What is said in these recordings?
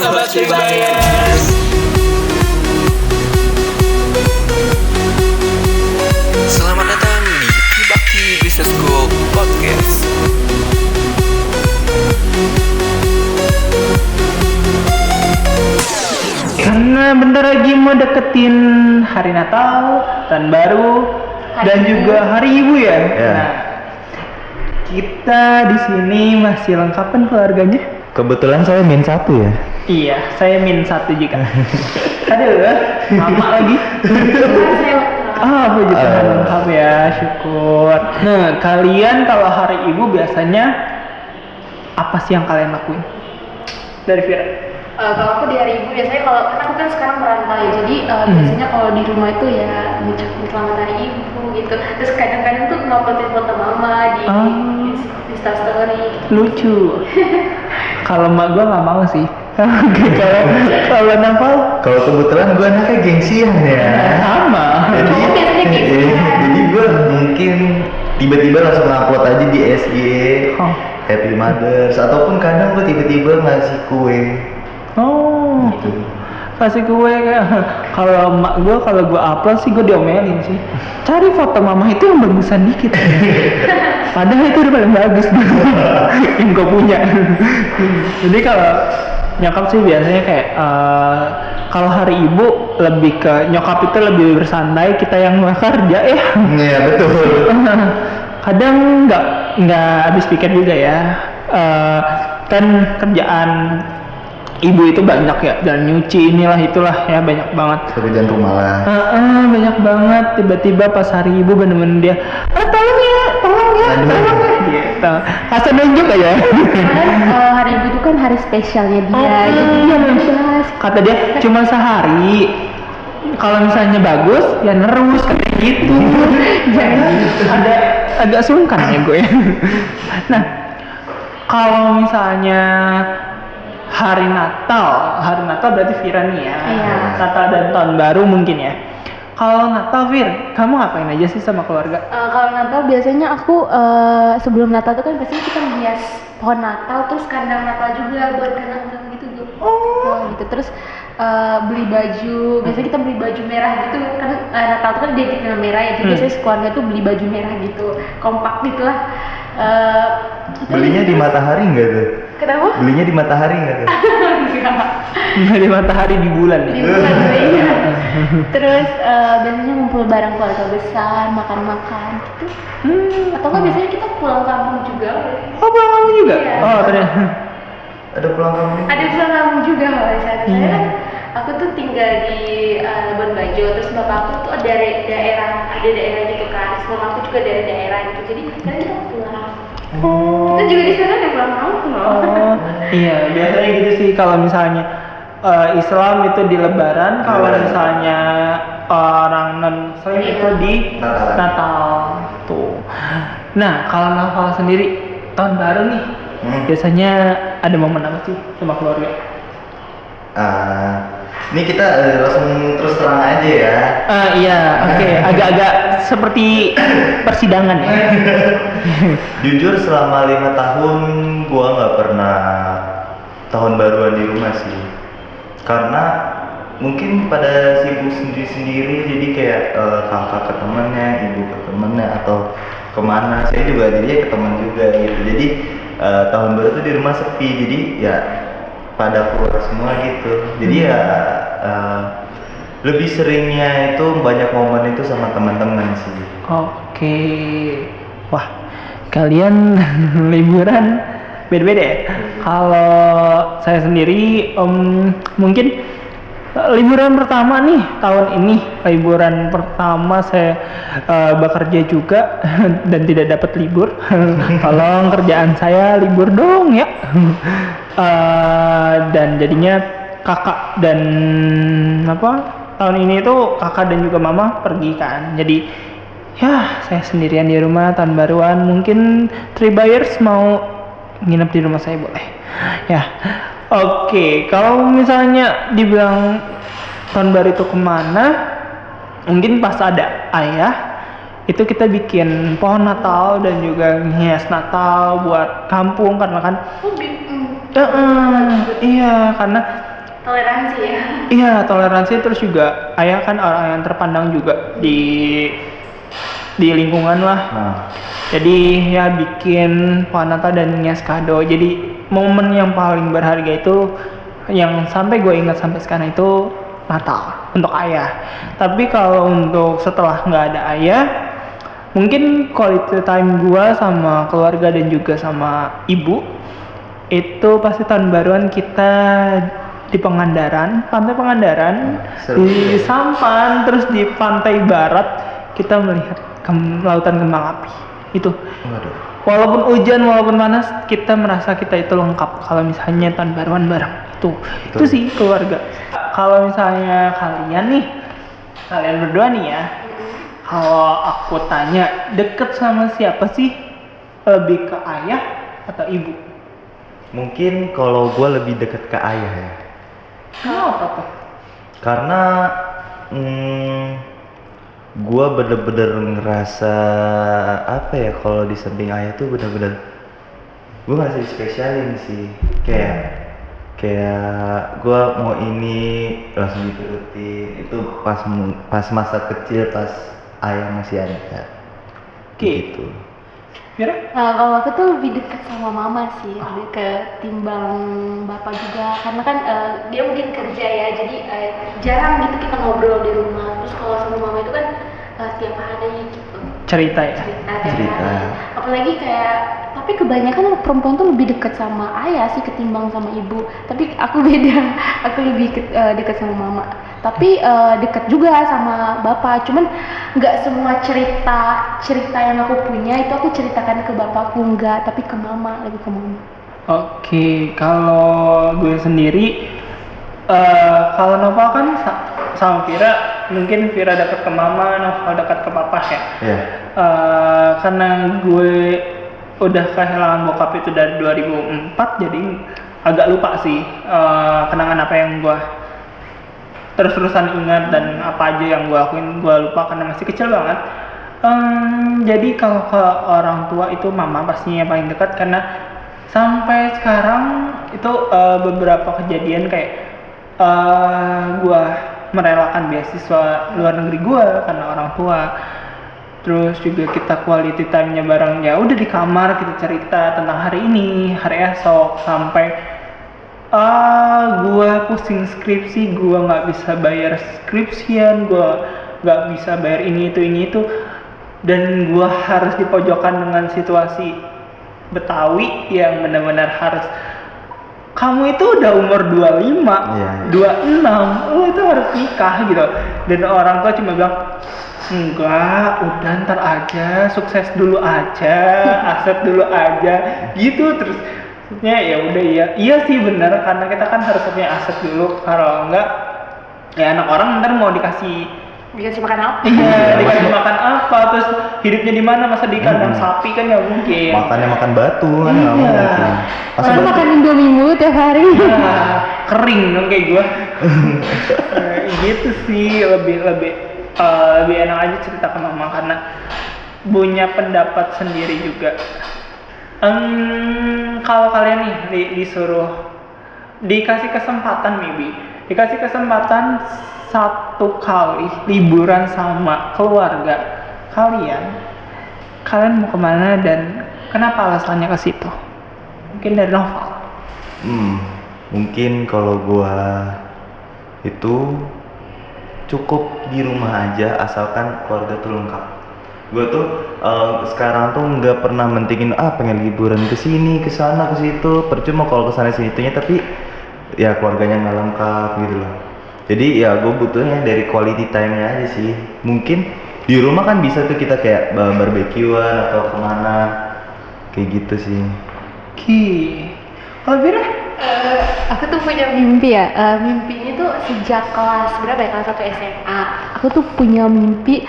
Sobat Cibayers. Selamat datang di Kibaki Business School Podcast. Karena bentar lagi mau deketin hari Natal, Tahun Baru, dan juga Hari Ibu ya. Nah, kita di sini masih lengkap kan keluarganya? Kebetulan saya min 1 ya. Iya, saya min 1 juga. Aduh, lama lagi. Puji Tuhan lengkap ya, syukur. Nah, kalian kalau Hari Ibu biasanya apa sih yang kalian lakuin? Dari Vira. Kalau aku di hari ibu biasanya karena aku kan sekarang merantau ya, jadi biasanya kalau di rumah itu ya ngucapin selamat hari ibu gitu. Terus kadang-kadang tuh nguploadin foto mama di Instastory gitu. Lucu. Kalau emak gue nggak mau sih. Kalau Naval? Kalau kebetulan gue anaknya gengsian ya. Sama. Kamu biasanya gengsian. Jadi gue mungkin tiba-tiba langsung upload aja di SG Happy Mothers, ataupun kadang gue tiba-tiba ngasih kue. Gitu. Kasih kue kayak kalau emak gue kalau gue upload sih gue diomelin sih. Cari foto mama itu yang bagusan dikit. Padahal itu udah paling bagus yang gue punya. Jadi kalau nyokap sih biasanya kayak kalau hari ibu lebih ke nyokap itu lebih bersantai, kita yang kerja ya. Iya betul. Kadang nggak habis pikir juga ya. Kan kerjaan ibu itu banyak ya, dan nyuci inilah itulah ya, banyak banget. Pekerjaan rumah lah. Banyak banget. Tiba-tiba pas hari ibu bener-bener dia, tolong ya, gitu. Asal nunjuk aja. Padahal hari ibu itu kan hari spesialnya dia. Kata dia cuma sehari. Kalau misalnya bagus, ya nerus kayak gitu. Ada agak sungkan ya gue. Nah, kalau misalnya hari Natal berarti Vira nih ya. Iya. Natal dan Tahun Baru mungkin ya. Kalau Natal, Vir, kamu ngapain aja sih sama keluarga? Kalau Natal biasanya aku sebelum Natal tuh kan biasanya kita menghias pohon Natal, terus kandang Natal juga buat kandang gitu tuh. Gitu. Terus beli baju, biasanya kita beli baju merah gitu kan, Natal tuh kan identik dengan merah ya, jadi biasanya sekeluarga tuh beli baju merah gitu, kompak gitulah. Belinya di Matahari nggak tuh? Kenapa? Belinya di Matahari nggak tuh? Di matahari di bulan ya. Di bulan iya. Terus biasanya ngumpul bareng keluarga besar, makan-makan gitu. Atau kan biasanya kita pulang kampung juga. Oh, pulang kampung juga? Iya. Oh, ternyata. Ada pulang kampung? Ada pulang kampung juga kalau di sana. Saya kan aku tuh tinggal di Labuan Bajo, terus bapak aku tuh dari daerah gitu kan. Terus mama aku juga dari daerah gitu. Jadi kadang kita pulang. Kita juga di sana ada pulang kampung loh. Iya, biasanya gitu sih kalau misalnya Islam itu di Lebaran, kalau misalnya orang non-Muslim itu di Natal tuh. Nah, kalau Natal sendiri Tahun Baru nih, biasanya ada momen apa sih sama keluarga? Ini kita langsung terus terang aja ya. Iya, oke. Agak-agak seperti persidangan ya. Jujur selama 5 tahun gua nggak pernah tahun baruan di rumah sih, karena mungkin pada sibuk sendiri-sendiri, jadi kayak kakak ke temennya, ibu ke temennya, atau kemana. Saya juga jadinya ke teman juga gitu. Jadi tahun baru tuh di rumah sepi, jadi ya pada keluar semua gitu. Jadi ya lebih seringnya itu banyak momen itu sama teman-teman sih. Oke. Wah, kalian liburan beda-beda ya? Kalau saya sendiri mungkin liburan pertama nih tahun ini, liburan pertama saya bekerja juga dan tidak dapat libur. Tolong kerjaan saya libur dong ya. Dan jadinya kakak dan tahun ini tuh kakak dan juga mama pergi kan. Jadi ya saya sendirian di rumah tahun baruan. Mungkin Tribayers mau nginep di rumah saya boleh ya. Oke, kalau misalnya dibilang tahun baru itu kemana, mungkin pas ada ayah itu kita bikin pohon Natal dan juga hias Natal buat kampung, karena kan iya, karena toleransi ya. Iya, toleransi, terus juga ayah kan orang yang terpandang juga di lingkungan lah. Nah, Jadi ya bikin pohon Natal dan ngias kado. Jadi momen yang paling berharga itu yang sampai gue ingat sampai sekarang itu Natal untuk ayah. Tapi kalau untuk setelah nggak ada ayah, mungkin quality time gue sama keluarga dan juga sama ibu itu pasti tahun baruan kita di Pangandaran, pantai Pangandaran, seru di ya. Sampan, terus di pantai barat kita melihat lautan kembang api. Itu waduh. walaupun hujan, walaupun panas, kita merasa kita itu lengkap kalau misalnya tahun baruan bareng. Itu Betul. sih keluarga. Kalau misalnya kalian berdua nih ya, kalau aku tanya deket sama siapa sih, lebih ke ayah atau ibu? Mungkin kalau gue lebih deket ke ayah ya. Kenapa tuh? Karena gue bener-bener ngerasa apa ya, kalau di samping ayah tuh bener-bener gue ngerasa dispesialin sih. Kayak gue mau ini langsung diturutin. Itu pas masa kecil, pas ayah masih ada. Oke. Gitu. Mira? Nah, kalau aku tuh lebih dekat sama mama sih, lebih ketimbang bapak juga, karena kan dia mungkin kerja ya, jadi jarang gitu kita ngobrol di rumah. Terus kalau sama mama itu kan tiap hari gitu. Cerita ya? Tiap Cerita. hari. Apalagi kayak, tapi kebanyakan perempuan tuh lebih dekat sama ayah sih ketimbang sama ibu. Tapi aku beda, aku lebih dekat sama mama. Tapi dekat juga sama bapak. Cuman nggak semua cerita yang aku punya itu aku ceritakan ke bapakku, nggak, tapi ke mama, lebih ke mama. Oke, kalau gue sendiri, kalau Nova kan sama Vira, mungkin Vira dekat ke mama, Nova dekat ke papa ya. Ya. Karena gue udah kehilangan bokap itu dari 2004, jadi agak lupa sih kenangan apa yang gue terus-terusan ingat dan apa aja yang gue lakuin gue lupa karena masih kecil banget. Jadi kalau ke orang tua itu mama pastinya paling dekat, karena sampai sekarang itu beberapa kejadian kayak gue merelakan beasiswa luar negeri gue karena orang tua. Terus juga kita quality time-nya bareng, ya udah di kamar kita cerita tentang hari ini, hari esok, sampai gue pusing skripsi, gue nggak bisa bayar skripsian, gue nggak bisa bayar ini itu, dan gue harus dipojokkan dengan situasi Betawi yang benar-benar harus, kamu itu udah umur 25, Iya. 26, lu itu harus nikah gitu. Dan orang tua cuma bilang, enggak, udah ntar aja, sukses dulu aja, aset dulu aja, gitu. Terus ya udah, iya sih benar, karena kita kan harus punya aset dulu, kalau enggak ya anak orang ntar mau dikasih Makan apa? iya, dikasih makan apa, terus hidupnya di mana, masa di kandang sapi kan nggak mungkin. Makannya makan batu kan Iya. nggak mungkin. Masa Masa batu? makan Indomie mulu tiap hari. Ya, kering dong kayak gue. Gitu sih, lebih enak aja cerita ke mama karena punya pendapat sendiri juga. Kalau kalian nih disuruh dikasih kesempatan, dikasih kesempatan satu kali liburan sama keluarga kalian mau kemana dan kenapa alasannya ke situ? Mungkin dari Novel. Mungkin kalau gua itu cukup di rumah aja asalkan keluarga tuh lengkap. Gua tuh sekarang tuh nggak pernah mentingin pengen liburan ke sini, ke sana, ke situ. Percuma kalau ke sana situnya, tapi ya keluarganya nggak lengkap gitu loh. Jadi ya gue butuhnya dari quality time-nya aja sih. Mungkin di rumah kan bisa tuh kita kayak barbekyuan atau kemana, kayak gitu sih. Kalau Bira? Aku tuh punya mimpi ya. Mimpi ini tuh sejak kelas berapa ya? Kelas 1 SMA. Aku tuh punya mimpi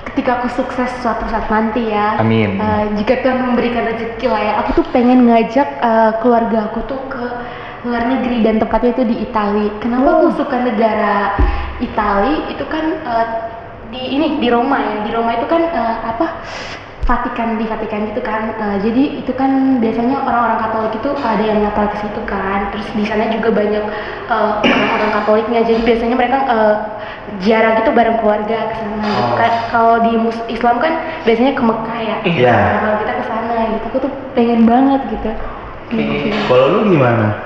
ketika aku sukses suatu saat nanti ya. Amin. Jika Tuhan memberikan rezeki lah ya. Aku tuh pengen ngajak keluarga aku tuh ke luar negeri, dan tempatnya itu di Itali. Kenapa aku suka negara Itali? Itu kan di Roma ya. Di Roma itu kan Vatikan di Vatikan gitu kan. Jadi itu kan biasanya orang-orang Katolik itu ada yang Natal ke situ kan. Terus di sana juga banyak orang-orang Katoliknya. Jadi biasanya mereka jarang gitu bareng keluarga ke sana. Gitu kan. Kalau di Islam kan biasanya ke Mekah ya. Iya. Nah, kalau kita ke sana gitu, aku tuh pengen banget gitu. Kalau lu gimana?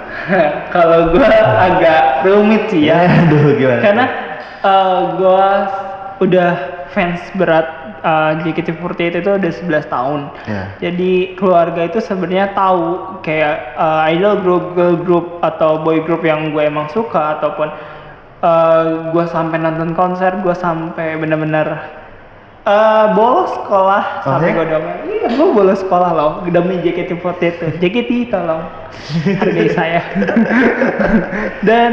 Kalau gue agak rumit sih ya. Aduh, gimana? Karena gue udah fans berat JKT48 itu udah 11 tahun. Ya. Jadi keluarga itu sebenarnya tahu kayak idol group, girl group atau boy group yang gue emang suka, ataupun gue sampai nonton konser, gue sampai bener-bener bolos sekolah sampai gue udah iya gue bolos sekolah loh demi JKT48. JKT tolong hargai saya. Dan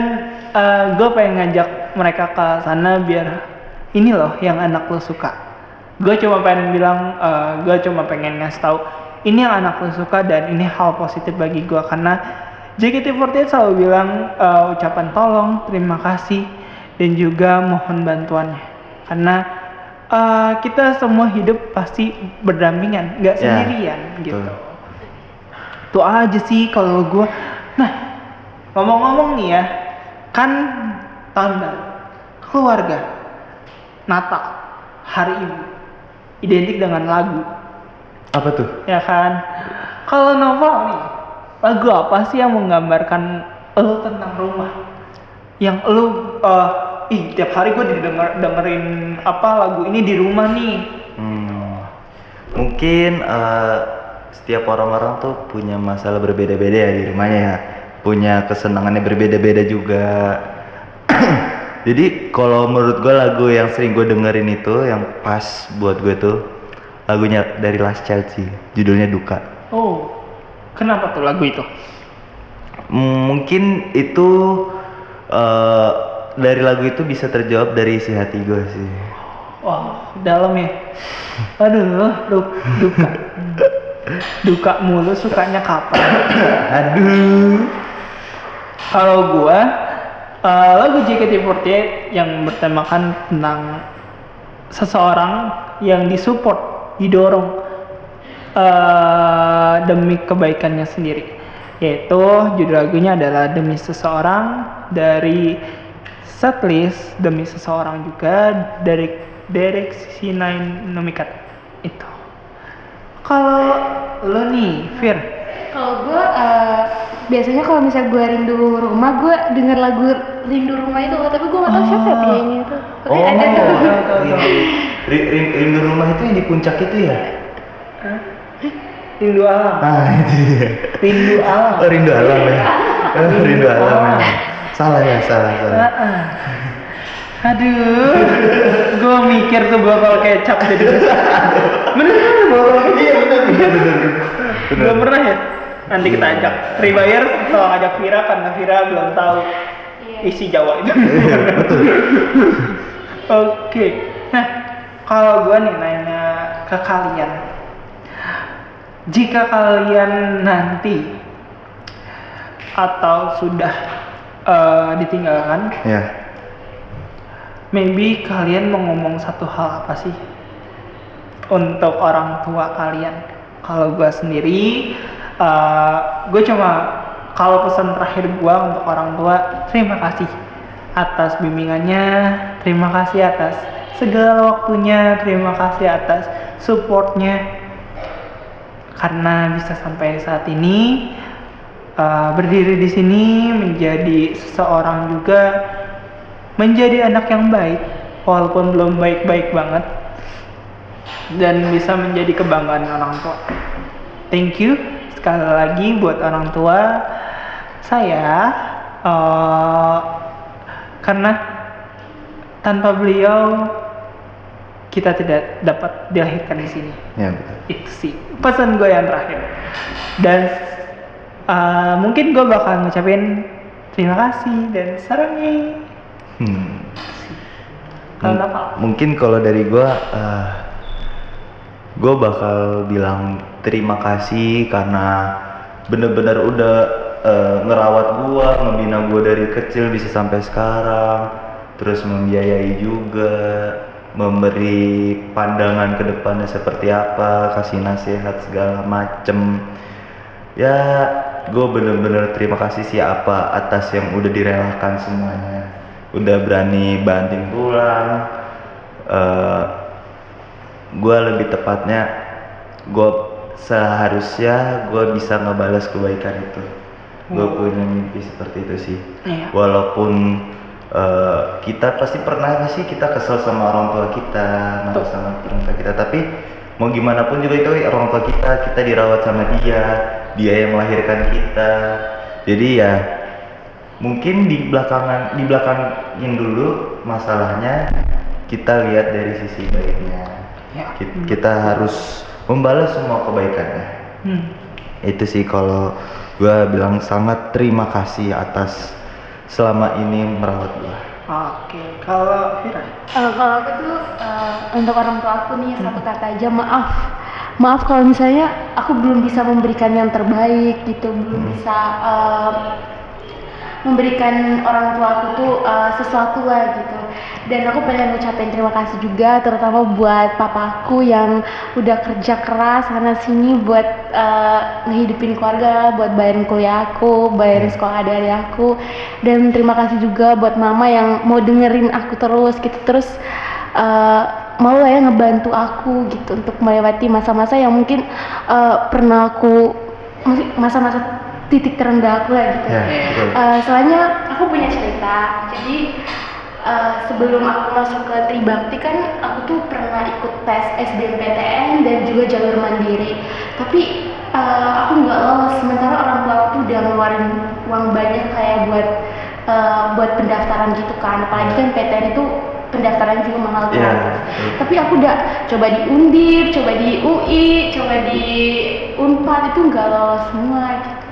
gue pengen ngajak mereka ke sana biar ini loh yang anak lo suka. Gue cuma pengen bilang, gue cuma pengen ngasih tahu ini yang anak lo suka dan ini hal positif bagi gue, karena JKT48 selalu bilang ucapan tolong, terima kasih, dan juga mohon bantuannya, karena kita semua hidup pasti berdampingan, nggak sendirian gitu. Itu aja sih kalau gue. Nah, ngomong-ngomong nih ya, kan tahun baru, keluarga, Natal, hari Ibu, identik dengan lagu. Apa tuh? Ya kan? Kalau Noval nih, lagu apa sih yang menggambarkan lo tentang rumah? Yang lo, tiap hari gue dengerin apa lagu ini di rumah nih. Mungkin setiap orang-orang tuh punya masalah berbeda-beda ya di rumahnya ya. Punya kesenangannya berbeda-beda juga. Jadi kalau menurut gue lagu yang sering gue dengerin itu yang pas buat gue tuh lagunya dari Last Child sih, judulnya Duka. Oh, kenapa tuh lagu itu? Mungkin itu dari lagu itu bisa terjawab dari isi hati gue sih. Wah, dalam ya. Aduh, duka. Duka mulu sukanya kapan? Aduh. Kalau gua lagu JKT48 yang bertemakan tentang seseorang yang disupport, didorong demi kebaikannya sendiri, yaitu judul lagunya adalah Demi Seseorang dari setlist Demi Seseorang juga dari Derek C9 Nomikat itu. Kalau lo nih, Fir? Kalau gue biasanya kalau misalnya gue rindu rumah, gue denger lagu Rindu Rumah itu, tapi gue nggak tahu siapa ya penyanyi itu. Tapi ada tuh. Rindu Rumah itu yang di puncak itu ya? Rindu Alam. Itu dia. Rindu Alam. Oh, Rindu Alam ya. Rindu Alam ya. Salah. Aduh, gue mikir tuh bakal kecap jadi bener bakal kecap. Iya bener. Belum pernah ya? Nanti kita ajak Rebuyer, tolong ajak Vira karena Vira belum tahu isi Jawa itu. Betul. Oke, nah kalau gue nih nanya ke kalian, jika kalian nanti atau sudah ditinggalkan, maybe kalian mau ngomong satu hal apa sih untuk orang tua kalian? Kalau gue sendiri, gue cuma kalau pesan terakhir gue untuk orang tua, terima kasih atas bimbingannya, terima kasih atas segala waktunya, terima kasih atas supportnya, karena bisa sampai saat ini berdiri di sini menjadi seseorang juga, menjadi anak yang baik walaupun belum baik-baik banget, dan bisa menjadi kebanggaan orang tua. Thank you sekali lagi buat orang tua saya, karena tanpa beliau kita tidak dapat dilahirkan di sini. Ya betul. Itu sih pesan gue yang terakhir. Dan mungkin gue bakal ngucapin terima kasih dan sarangnya. Mungkin kalau dari gue bakal bilang terima kasih karena bener-bener udah ngerawat gue, membina gue dari kecil bisa sampai sekarang, terus membiayai juga, memberi pandangan ke depannya seperti apa, kasih nasihat segala macem. Ya, gue bener-bener terima kasih sih apa atas yang udah direlakan semuanya, udah berani banting tulang. Gue lebih tepatnya, gue seharusnya gue bisa ngebalas kebaikan itu. Gue punya mimpi seperti itu sih. Iya. Walaupun kita pasti pernah nggak sih kita kesel sama orang tua kita, marah sama orang tua kita, tapi mau gimana pun juga itu orang tua kita dirawat sama dia yang melahirkan kita. Jadi ya mungkin di belakangin dulu masalahnya, kita lihat dari sisi baiknya. Ya. Kita harus membalas semua kebaikannya. Itu sih kalau gue bilang sangat terima kasih atas selama ini merawat gue. Oke, kalau Vira? Kalau aku tuh untuk orang tua aku nih satu kata aja, maaf kalau misalnya aku belum bisa memberikan yang terbaik gitu, belum bisa memberikan orang tua aku tuh sesuatu lah gitu. Dan aku pengen ngucapin terima kasih juga terutama buat papaku yang udah kerja keras sana sini buat ngehidupin keluarga, buat bayarin kuliah aku, bayarin sekolah adik-adik aku. Dan terima kasih juga buat mama yang mau dengerin aku terus gitu, terus mau lah ya ngebantu aku gitu untuk melewati masa-masa yang mungkin pernah aku, masa-masa titik terendah aku lah gitu. Soalnya aku punya cerita. Jadi sebelum aku masuk ke Tribakti kan aku tuh pernah ikut tes SBMPTN dan juga jalur mandiri. Tapi aku nggak lolos. Sementara orang tua aku tuh udah ngeluarin uang banyak kayak buat pendaftaran gitu kan. Apalagi kan PTN itu pendaftaran juga mahal banget. Tapi aku udah coba di Undip, coba di UI, coba di Unpad, itu nggak lolos semua gitu.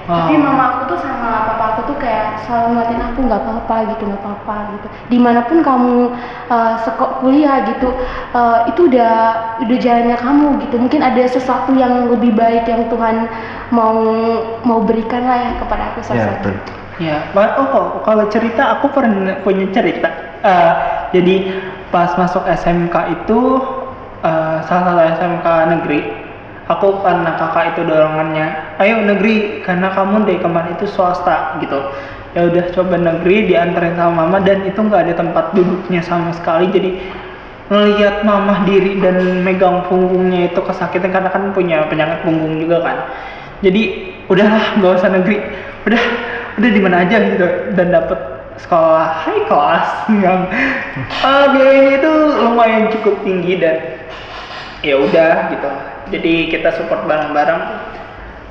Tapi mama aku tuh sama papa aku tuh kayak selalu nguatin aku, nggak apa-apa gitu. Dimanapun kamu kuliah gitu, itu udah jalannya kamu gitu. Mungkin ada sesuatu yang lebih baik yang Tuhan mau berikan lah ya kepada aku saat itu. Ya, kalau cerita aku pernah punya cerita. Jadi pas masuk SMK itu salah satu SMK negeri. Aku karena kakak itu dorongannya, ayo negeri karena kamu dari kemarin itu swasta gitu. Ya udah coba negeri, diantarin sama mama dan itu nggak ada tempat duduknya sama sekali. Jadi ngelihat mama diri dan megang punggungnya itu kesakitan karena kan punya penyakit punggung juga kan. Jadi udahlah nggak usah negeri, udah di mana aja gitu, dan dapet sekolah high class yang biayanya itu lumayan cukup tinggi dan ya udah gitu. Jadi kita support bareng-bareng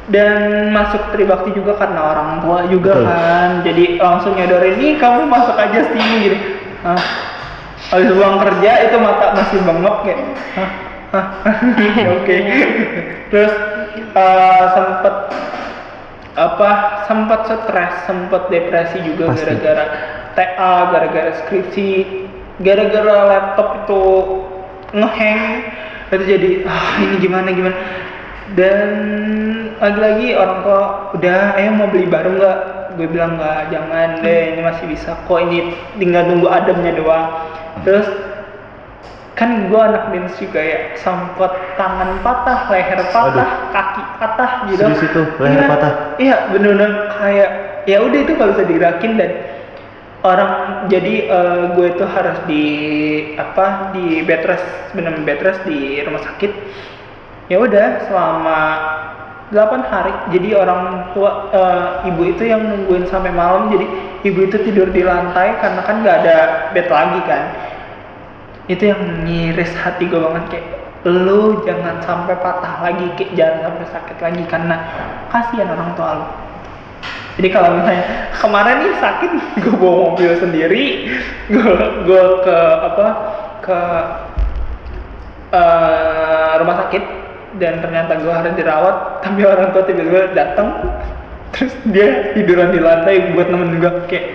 dan masuk Tribakti juga karena orang tua juga kan. Jadi langsung nyodorin, nih kamu masuk aja sini gitu. Habis pulang kerja itu mata masih bengok kayak. Oke. Terus sempat stres, sempat depresi juga. Pasti. Gara-gara TA, gara-gara skripsi, gara-gara laptop itu ngehang. Itu jadi ini gimana dan lagi-lagi orang tua udah ayo mau beli baru nggak, gue bilang nggak, jangan deh, ini masih bisa kok, ini tinggal nunggu ademnya doang. Terus kan gue anak dance juga ya, sempet tangan patah, leher patah, kaki patah gitu. Serius itu leher patah? Iya bener-bener kayak ya udah itu nggak bisa digerakin dan orang jadi gue itu harus di bed rest, bener-bener bed rest di rumah sakit. Ya udah selama 8 hari. Jadi orang tua ibu itu yang nungguin sampai malam. Jadi ibu itu tidur di lantai karena kan nggak ada bed lagi kan. Itu yang ngiris hati gue banget, kayak lu jangan sampai patah lagi, kayak jangan sampai sakit lagi karena kasihan orang tua lu. Jadi kalau misalnya kemarin nih sakit, gue bawa mobil sendiri, gue ke rumah sakit dan ternyata gue harus dirawat, tapi orang tua tiba-tiba datang, terus dia tiduran di lantai buat nemenin gue, kayak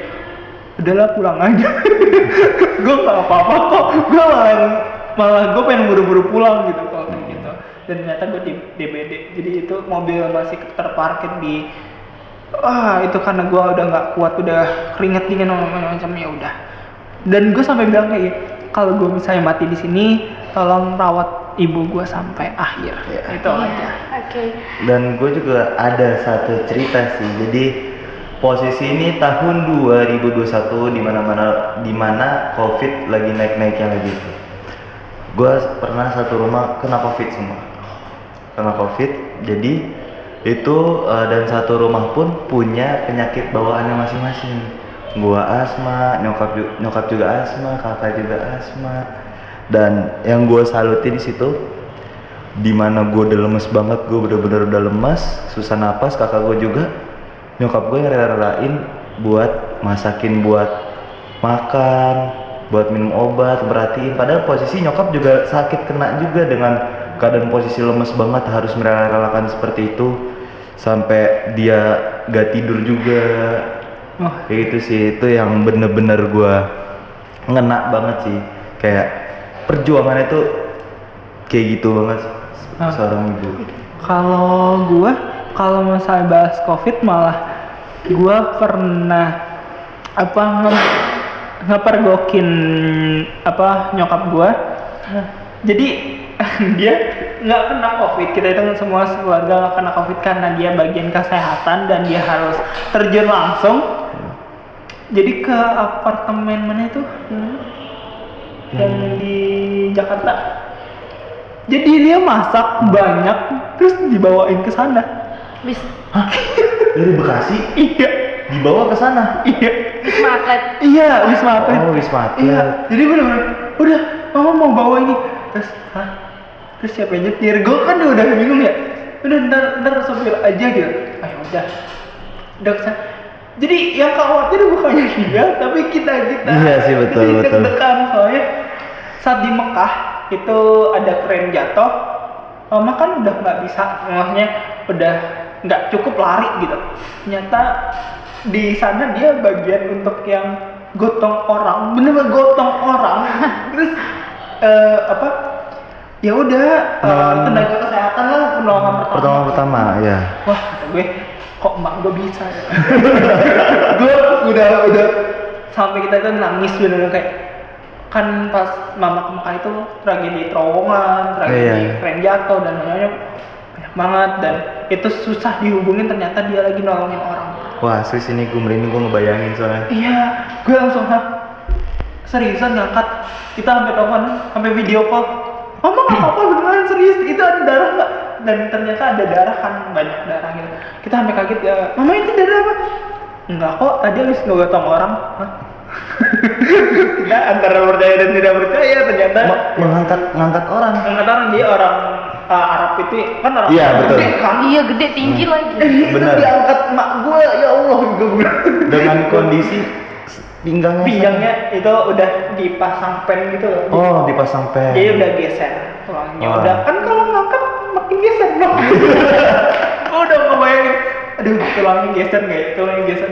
udahlah pulang aja. Gue nggak apa-apa kok, gue malah gue pengen buru-buru pulang gitu kalau gitu. Dan ternyata gue di DBD, jadi itu mobil masih terparkir di itu karena gue udah nggak kuat, udah keringet dingin macam ya udah. Dan gue sampai bilang kayak gini, kalau gue misalnya mati di sini, tolong rawat ibu gue sampai akhir. Iya. Itu aja. Oke. Dan gue juga ada satu cerita sih. Jadi posisi ini tahun 2021 di mana COVID lagi naik-naiknya lagi. Gue pernah satu rumah kena COVID semua. Kena COVID. Jadi itu dan satu rumah pun punya penyakit bawaannya masing-masing. Gua asma, nyokap juga asma, kakak juga asma. Dan yang gue saluti di situ, dimana gue udah lemes banget, gue bener-bener udah lemes, susah napas, kakak gue juga, nyokap gue yang rela-relain buat masakin, buat makan, buat minum obat, berarti padahal posisi nyokap juga sakit, kena juga dengan keadaan posisi lemes banget, harus merela-relakan seperti itu sampai dia gak tidur juga. Kayak gitu sih, itu yang bener-bener gue ngena banget sih, kayak perjuangannya tuh kayak gitu banget seorang ibu. Kalau masalah bahas COVID malah gue pernah ngepergokin nyokap gue. Jadi dia nggak kena COVID, kita itu semua keluarga nggak kena COVID karena dia bagian kesehatan dan dia harus terjun langsung. Jadi ke apartemen mana itu yang di Jakarta. Jadi dia masak banyak terus dibawain ke sana. Bis Dari Bekasi Iya, dibawa ke sana. iya. Wisma Atlet. Iya, Wisma Atlet. Oh, Wisma Atlet. Iya, jadi bener-bener udah mama mau bawa ini. Terus siapa yang nyetir? Gue kan udah bingung ya. Udah ntar sopir aja gitu. Ayo udah kesana. Jadi yang khawatir bukannya dia, tapi kita. Iya sih, betul. Jadi deg-degan soalnya saat di Mekah itu ada kren jatuh. Mama kan udah nggak bisa, maksudnya udah nggak cukup lari gitu. Ternyata di sana dia bagian untuk yang gotong orang, bener-bener gotong orang. Terus ya udah tenaga kesehatan lah, pertolongan pertama ya. Wah, kata gue kok emak gue bisa ya. Gue udah sampai kita itu nangis bener-bener kayak kan pas mama ke Mekah itu tragedi terowongan, tragedi kren jatuh dan lain-lainnya banyak banget, dan itu susah dihubungin, ternyata dia lagi nolongin orang. Wah, asli sini gue merinding, gue ngebayangin soalnya. Iya, gue langsung seriusan ngangkat, kita sampai telepon, sampai video call. Mama nggak apa-apa, beneran serius, itu ada darah nggak? Dan ternyata ada darah kan, banyak darah gitu. Kita sampai kaget ya, mama itu darah apa? Enggak kok, tadi habis ngegotong orang. Hah? Kita antara percaya dan tidak percaya, ternyata Ngangkat orang. ngangkat orang, dia orang Arab itu kan orang Iya, betul. gede kan? Iya, gede tinggi lagi. Itu Benar. diangkat mak gue, ya Allah, gue bilang. Dengan kondisi pinggangnya itu udah dipasang pen gitu loh. Oh, dipasang pen. Jadi udah geser tulangnya. Wah. Udah kan kalau ngangkat makin geser dong. Udah ngebayangin, aduh tulangnya geser nggak ya? Tulangnya geser.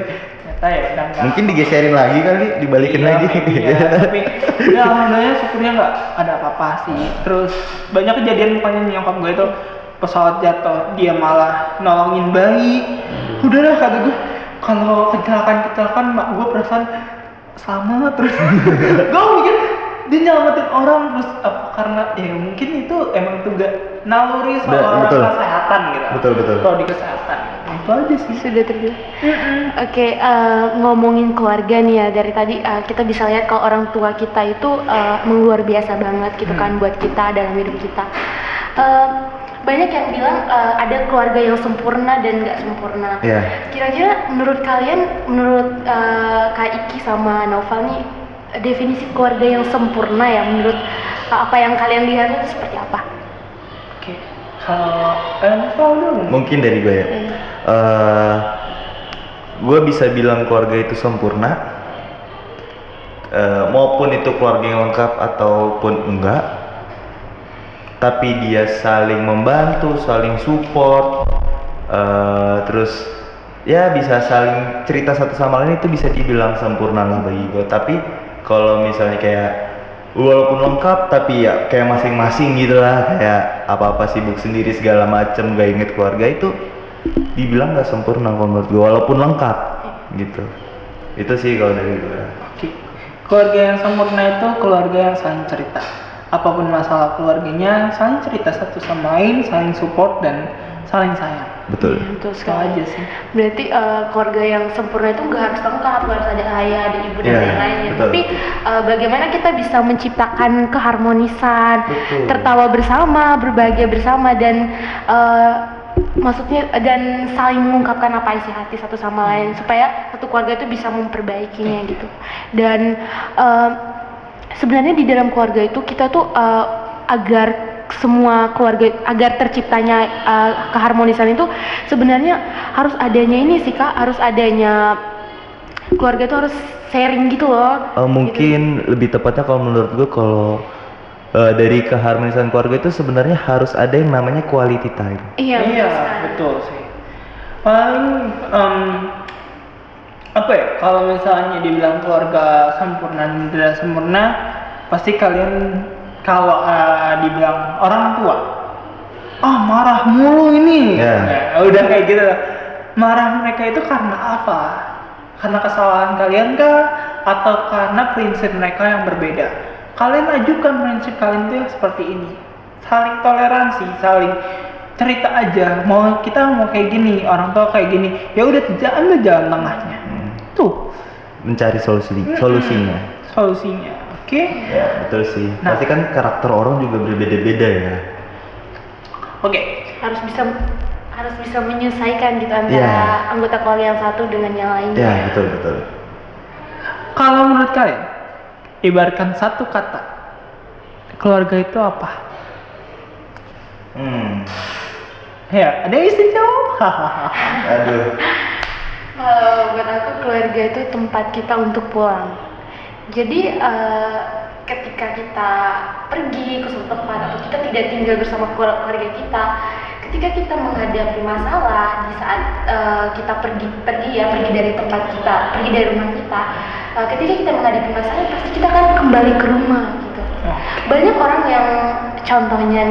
Ternyata ya udah nggak. Mungkin digeserin lagi kali, dibalikin Iya, lagi. iya. Tapi ya alhamdulillah syukurnya nggak ada apa-apa sih. Terus banyak kejadian pokoknya nyokap gue itu pesawat jatuh, dia malah nolongin bayi. Udahlah kata gue, kalau kecelakaan mak gue perasaan selamat terus. Gue mikir dia nyelamatin orang terus apa karena ya mungkin itu emang tugas naluri soal betul. kesehatan gitu. Betul. Kalau di kesehatan itu aja sih. Sudah terbilang. Oke, ngomongin keluarga nih ya, dari tadi kita bisa lihat kalau orang tua kita itu luar biasa banget gitu kan buat kita dalam hidup kita. Banyak yang bilang ada keluarga yang sempurna dan nggak sempurna. Iya. Kira-kira menurut kalian, menurut Kak Iki sama Naufal nih, definisi keluarga yang sempurna ya menurut apa yang kalian lihat itu seperti apa? Oke. Kalau dulu. Mungkin dari gue ya. Gue bisa bilang keluarga itu sempurna, maupun itu keluarga yang lengkap ataupun enggak. Tapi dia saling membantu, saling support, terus ya bisa saling cerita satu sama lain, itu bisa dibilang sempurna lah bagi gue. Tapi kalau misalnya kayak walaupun lengkap tapi ya kayak masing-masing gitu lah, kayak apa-apa sibuk sendiri segala macem, gak inget keluarga, itu dibilang gak sempurna kalau menurut gue, walaupun lengkap gitu. Itu sih kalau dari gue. Oke. Keluarga yang sempurna itu keluarga yang saling cerita. Apapun masalah keluarganya, saling cerita satu sama lain, saling support dan saling sayang. Betul. Iya, betul Itu sekali. aja sih. Berarti keluarga yang sempurna itu nggak harus lengkap, nggak harus ada ayah, ada ibu dan Iya, lain-lainnya. betul. Tapi bagaimana kita bisa menciptakan keharmonisan, Betul. tertawa bersama, berbahagia bersama dan maksudnya dan saling mengungkapkan apa isi hati satu sama lain supaya satu keluarga itu bisa memperbaikinya gitu. Dan sebenarnya di dalam keluarga itu kita tuh agar semua keluarga agar terciptanya keharmonisan itu sebenarnya harus adanya ini sih Kak, harus adanya keluarga itu harus sharing gitu loh. Mungkin lebih tepatnya kalau menurut gue kalau dari keharmonisan keluarga itu sebenarnya harus ada yang namanya quality time. Iya, Iya, betul sekali. betul sih. Paling apa ya? Kalau misalnya dibilang keluarga sempurna dan tidak sempurna, pasti kalian kalau dibilang orang tua, marah mulu ini. Ya. Ya, udah kayak gitu. Marah mereka itu karena apa? Karena kesalahan kalian kah? Atau karena prinsip mereka yang berbeda? Kalian ajukan prinsip kalian itu yang seperti ini. Saling toleransi, saling cerita aja. Kita mau kayak gini, orang tua kayak gini. Ya udah, ambil jalan tengahnya. Tuh, Mencari solusinya. solusinya. Oke? Ya, betul sih. Nah. Pasti kan karakter orang juga berbeda-beda ya. Oke. harus bisa menyelesaikan gitu antara Iya. anggota keluarga yang satu dengan yang lainnya. Ya, betul. Kalau menurut kalian, ibaratkan satu kata, keluarga itu apa? Ya, ada yang bisa jawab. Aduh. Buat aku keluarga itu tempat kita untuk pulang. Jadi ketika kita pergi ke suatu tempat atau kita tidak tinggal bersama keluarga kita, ketika kita menghadapi masalah di saat kita pergi dari tempat kita, pergi dari rumah kita, ketika kita menghadapi masalah pasti kita akan kembali ke rumah gitu. Banyak orang yang contohnya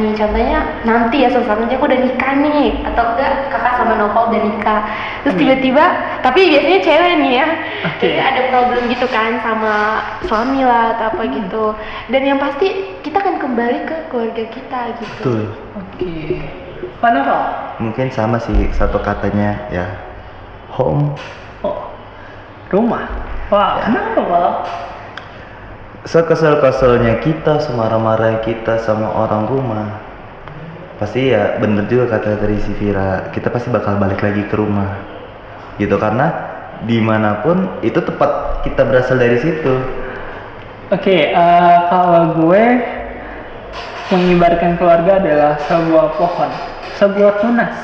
nanti ya suatu saat nanti aku udah nikah nih, atau enggak kakak sama Nova udah nikah, terus tiba-tiba tapi biasanya cewek nih ya, Oke. ada problem gitu kan sama suami lah atau apa gitu, dan yang pasti kita akan kembali ke keluarga kita gitu. Betul. Oke. Mana Pak? Mungkin sama sih satu katanya ya. Home. Oh, rumah. Wah, kenapa Pak? Sekesel-keselnya kita, semarah-marahnya kita sama orang rumah, pasti ya bener juga kata dari si Vira, kita pasti bakal balik lagi ke rumah gitu, karena dimanapun itu tempat kita berasal dari situ. Oke, kalau gue mengibarkan keluarga adalah sebuah pohon, sebuah tunas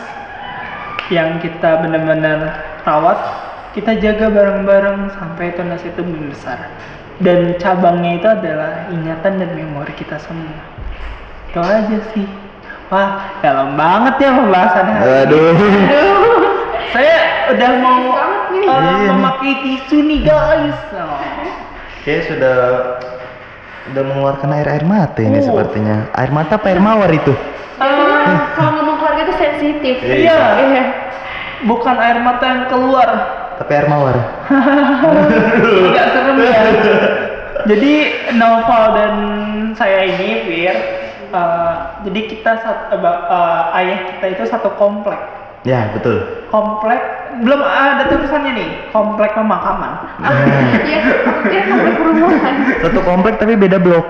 yang kita benar-benar rawat, kita jaga bareng-bareng sampai tunas itu membesar. Dan cabangnya itu adalah ingatan dan memori kita semua. Itu aja sih. Wah, dalam banget ya pembahasannya. Aduh. Saya udah mau banget nih. Iya. memakai tisu nih guys. Kayak sudah mengeluarkan air mata ini Oh. sepertinya. Air mata apa air mawar itu? Kalau ngomong keluarga itu sensitif. Iya. Bukan air mata yang keluar. Tapi air mawar. Agak serem ya. Jadi Noval dan saya ini Fir, jadi kita ayah kita itu satu komplek. Ya, betul. Komplek belum ada tulisannya nih, komplek pemakaman. Iya, dia sampai perumahan. Satu komplek tapi beda blok.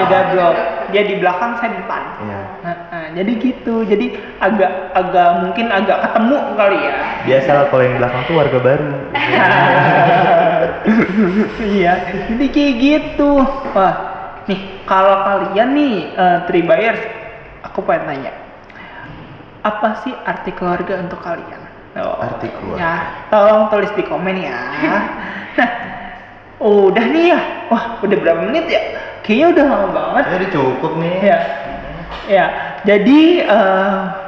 Beda blok. Dia di belakang, saya di depan. Iya. Jadi gitu. Jadi mungkin agak ketemu kali ya. Biasalah kalau yang di belakang tuh warga baru. Iya, jadi kayak gitu. Wah, nih kalau kalian nih Three Buyers, aku pengen tanya, apa sih arti keluarga untuk kalian? Arti keluarga. Ya, tolong tulis di komen ya. Nah, udah nih ya. Wah, udah berapa menit ya? Kayaknya udah lama banget. Udah cukup nih. Ya. Jadi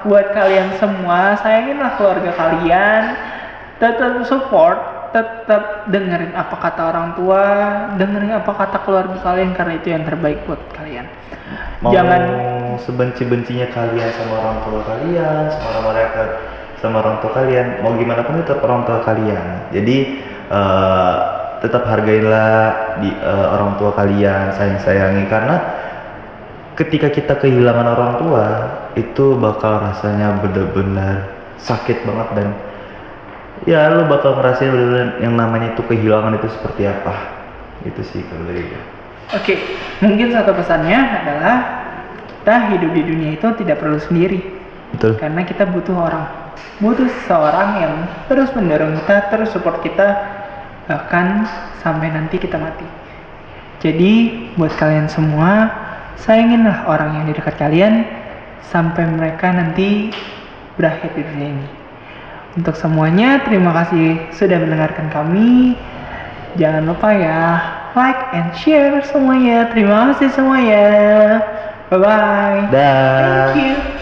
buat kalian semua, sayanginlah keluarga kalian, tetap support, tetap dengerin apa kata orang tua, dengerin apa kata keluarga kalian karena itu yang terbaik buat kalian. Mau Jangan sebenci-bencinya kalian sama orang tua kalian, sama orang tua kalian, mau gimana pun itu tetap orang tua kalian. Jadi tetap hargailah orang tua kalian, sayangi karena ketika kita kehilangan orang tua itu bakal rasanya bener-bener sakit banget, dan ya lo bakal ngerasain bener-bener yang namanya itu kehilangan itu seperti apa. Itu sih kalau dari gue. Oke, mungkin satu pesannya adalah kita hidup di dunia itu tidak perlu sendiri. Betul. Karena kita butuh seseorang yang terus mendorong kita, terus support kita, bahkan sampai nanti kita mati. Jadi buat kalian semua, sayanginlah orang yang di dekat kalian sampai mereka nanti berakhir di dunia ini. Untuk semuanya, terima kasih sudah mendengarkan kami. Jangan lupa ya, like and share semuanya. Terima kasih semuanya. Bye bye. Dah. Thank you.